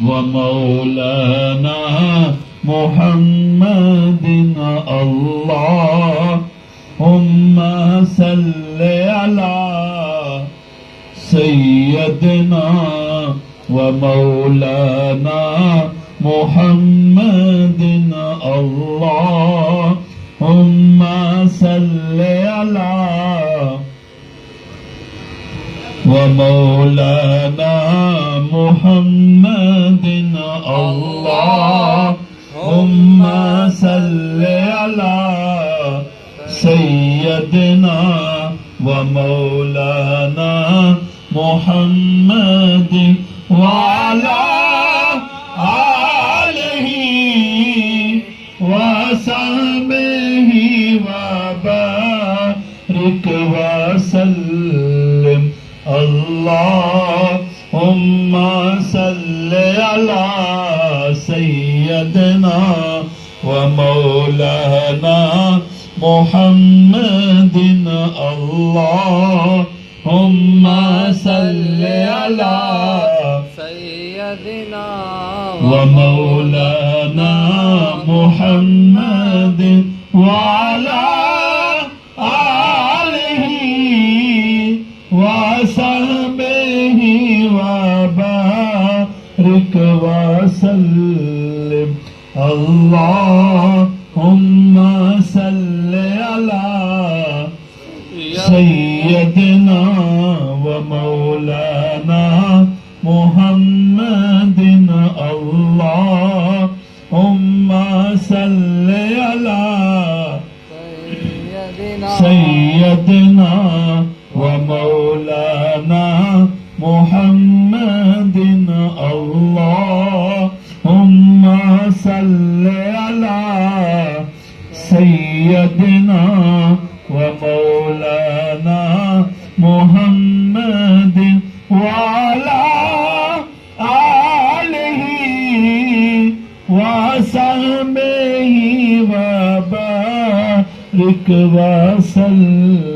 ومولانا محمد اللهم صل على سيدنا ومولانا محمد اللهم صل على ومولانا محمد اللهم صل على سيدنا ومولانا محمد وعلى آله وصحبه وبارك وسلم اللهم صل على سيدنا ومولانا محمد اللهم صل على سيدنا ومولانا محمد وعلى آله وصحبه وبارك وسلم اللهم صل على سيدنا ومولانا محمد اللهم صل على سيدنا ومولانا محمد اللهم صل على سيدنا ومولانا محمد وعلى آله وصحبه وبارك وسلم